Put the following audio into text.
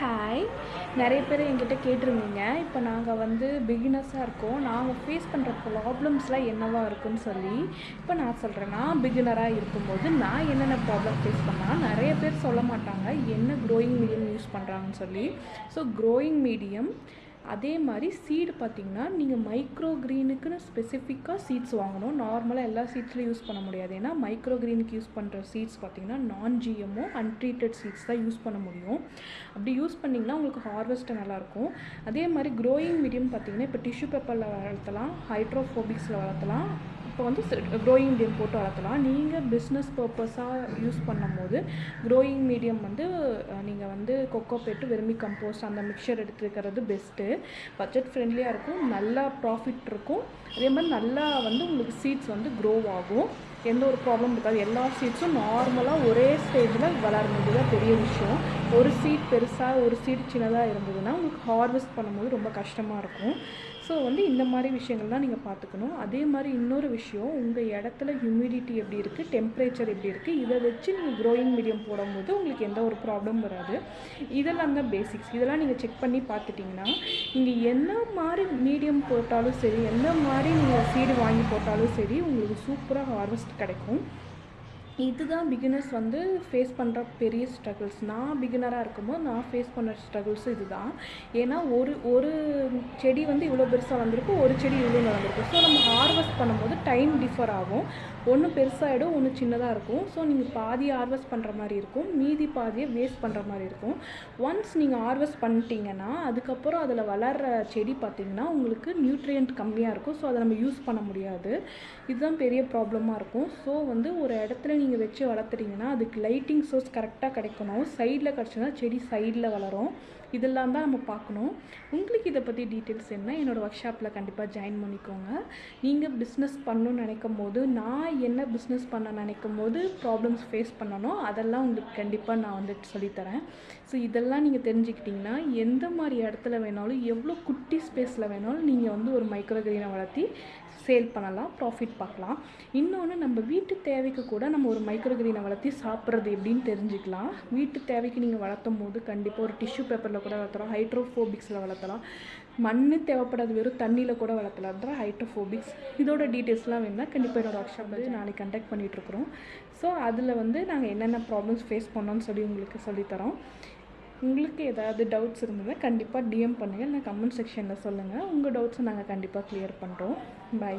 Hi. நிறைய பேர் என்கிட்ட கேட்டிருந்தீங்க. இப்போ நாங்கள் வந்து பிகினர்ஸாக இருக்கோம். நாங்கள் ஃபேஸ் பண்ணுற ப்ராப்ளம்ஸ்லாம் என்னவா இருக்குன்னு சொல்லி. இப்போ நான் சொல்கிறேன், நான் பிகினராக இருக்கும்போது நான் என்னென்ன ப்ராப்ளம் ஃபேஸ் பண்ணால் நிறைய பேர் சொல்ல மாட்டாங்க என்ன க்ரோயிங் மீடியம் யூஸ் பண்ணுறாங்கன்னு சொல்லி. ஸோ க்ரோயிங் மீடியம் அதே மாதிரி சீடு பார்த்திங்கன்னா நீங்கள் மைக்ரோ க்ரீனுக்குன்னு ஸ்பெசிஃபிக்காக சீட்ஸ் வாங்கணும். நார்மலாக எல்லா சீட்ஸ்லையும் யூஸ் பண்ண முடியாது. ஏன்னா மைக்ரோ க்ரீனுக்கு யூஸ் பண்ணுற சீட்ஸ் பார்த்திங்கன்னா நான் ஜிஎம்ஓ அன்ட்ரீட்டட் சீட்ஸ் தான் யூஸ் பண்ண முடியும். அப்படி யூஸ் பண்ணிங்கன்னா உங்களுக்கு ஹார்வெஸ்ட்டு நல்லாயிருக்கும். அதே மாதிரி க்ரோயிங் மீடியம் பார்த்திங்கன்னா இப்போ டிஷ்யூ பேப்பரில் வளர்த்தலாம், ஹைட்ரோஃபோபிக்ஸில் வளர்த்தலாம், இப்போ வந்து க்ரோயிங் மீடியம் போட்டு வளர்த்தலாம். நீங்கள் பிஸ்னஸ் பர்பஸாக யூஸ் பண்ணும் போது க்ரோயிங் மீடியம் வந்து நீங்கள் வந்து கொக்கோபீட், வெர்மி கம்போஸ்ட் அந்த மிக்சர் எடுத்துக்கிறது பெஸ்ட்டு. பட்ஜெட் ஃப்ரெண்ட்லியாக இருக்கும், நல்லா ப்ராஃபிட் இருக்கும். அதே மாதிரி நல்லா வந்து உங்களுக்கு சீட்ஸ் வந்து க்ரோ ஆகும், எந்த ஒரு ப்ராப்ளம் இருக்காது. எல்லா சீட்ஸும் நார்மலாக ஒரே ஸ்டேஜில் வளர்றது தான் பெரிய விஷயம். ஒரு சீட் பெருசாக ஒரு சீட் சின்னதாக இருந்ததுன்னா உங்களுக்கு ஹார்வெஸ்ட் பண்ணும்போது ரொம்ப கஷ்டமாக இருக்கும். ஸோ வந்து இந்த மாதிரி விஷயங்கள் தான் நீங்கள் பார்த்துக்கணும். அதே மாதிரி இன்னொரு விஷயம், உங்கள் இடத்துல ஹியூமிடிட்டி எப்படி இருக்குது, டெம்பரேச்சர் எப்படி இருக்குது, இதை வச்சு நீங்கள் க்ரோயிங் மீடியம் போடும்போது உங்களுக்கு எந்த ஒரு ப்ராப்ளம் வராது. இதெல்லாம் தான் பேசிக்ஸ். இதெல்லாம் நீங்கள் செக் பண்ணி பார்த்துட்டிங்கன்னா நீங்கள் என்ன மாதிரி மீடியம் போட்டாலும் சரி, எந்த மாதிரி நீங்கள் சீடு வாங்கி போட்டாலும் சரி, உங்களுக்கு சூப்பராக ஹார்வெஸ்ட் கிடைக்கும். இதுதான் பிகினர்ஸ் வந்து ஃபேஸ் பண்ணுற பெரிய ஸ்ட்ரகிள்ஸ். நான் பிகினராக இருக்கும்போது நான் ஃபேஸ் பண்ண ஸ்ட்ரகிள்ஸ் இதுதான். ஏன்னா ஒரு செடி வந்து இவ்வளோ பெருசாக வந்திருக்கும், ஒரு செடி இவ்வளோ வந்திருக்கும். ஸோ நம்ம ஹார்வெஸ்ட் பண்ணும்போது டைம் டிஃபர் ஆகும். ஒன்று பெருசாகிடும், ஒன்று சின்னதாக இருக்கும். ஸோ நீங்கள் பாதி ஹார்வெஸ்ட் பண்ணுற மாதிரி இருக்கும், மீதி பாதியை வேஸ்ட் பண்ணுற மாதிரி இருக்கும். ஒன்ஸ் நீங்கள் ஹார்வெஸ்ட் பண்ணிட்டீங்கன்னா அதுக்கப்புறம் அதில் வளர்கிற செடி பார்த்திங்கன்னா உங்களுக்கு நியூட்ரியன்ட் கம்மியாக இருக்கும். ஸோ அதை நம்ம யூஸ் பண்ண முடியாது. இதுதான் பெரிய ப்ராப்ளமாக இருக்கும். ஸோ வந்து ஒரு இடத்துல நீங்கள் வச்சு வளர்த்துறீங்கன்னா அதுக்கு லைட்டிங் சோர்ஸ் கரெக்டாக கிடைக்கணும். சைடில் கிடச்சுன்னா செடி சைடில் வளரும். இதெல்லாம் தான் நம்ம பார்க்கணும். உங்களுக்கு இதை பற்றி டீட்டெயில்ஸ் என்ன, என்னோடய ஒர்க் ஷாப்பில் கண்டிப்பாக ஜாயின் பண்ணிக்கோங்க. நீங்கள் பிஸ்னஸ் பண்ணணும்னு நினைக்கும் போது, நான் என்ன பிஸ்னஸ் பண்ண நினைக்கும் போது ப்ராப்ளம்ஸ் ஃபேஸ் பண்ணணும், அதெல்லாம் உங்களுக்கு கண்டிப்பாக நான் வந்துட்டு சொல்லித்தரேன். ஸோ இதெல்லாம் நீங்கள் தெரிஞ்சுக்கிட்டிங்கன்னா எந்த மாதிரி இடத்துல வேணாலும், எவ்வளோ குட்டி ஸ்பேஸில் வேணாலும் நீங்கள் வந்து ஒரு மைக்ரோ க்ரீனை வளர்த்தி சேல் பண்ணலாம், ப்ராஃபிட் பார்க்கலாம். இன்னொன்று, நம்ம வீட்டு தேவைக்கு கூட நம்ம ஒரு மைக்ரோ க்ரீனை வளர்த்தி சாப்பிட்றது எப்படின்னு தெரிஞ்சுக்கலாம். வீட்டு தேவைக்கு நீங்கள் வளர்த்தும் போது கண்டிப்பாக ஒரு டிஷ்யூ பேப்பரில் கூட வளர்த்தலாம், ஹைட்ரோஃபோபிக்ஸில் வளர்த்தலாம். மண் தேவைப்படாது, வெறும் தண்ணியில் கூட வளர்த்தலாம் ஹைட்ரோஃபோபிக்ஸ். இதோட டீட்டெயில்ஸ்லாம் வேணுன்னா கண்டிப்பாக என்னோடய ஒர்க் ஷாப்பில் நாளைக்கு கண்டக்ட் பண்ணிகிட்ருக்குறோம். ஸோ அதில் வந்து நாங்கள் என்னென்ன ப்ராப்ளம்ஸ் ஃபேஸ் பண்ணோன்னு சொல்லி உங்களுக்கு சொல்லித்தரோம். உங்களுக்கு ஏதாவது டவுட்ஸ் இருந்ததுன்னா கண்டிப்பாக டிஎம் பண்ணுங்கள், இல்லை கமெண்ட் செக்ஷனில் சொல்லுங்கள். உங்கள் டவுட்ஸை நாங்கள் கண்டிப்பாக க்ளியர் பண்ணுறோம். பை.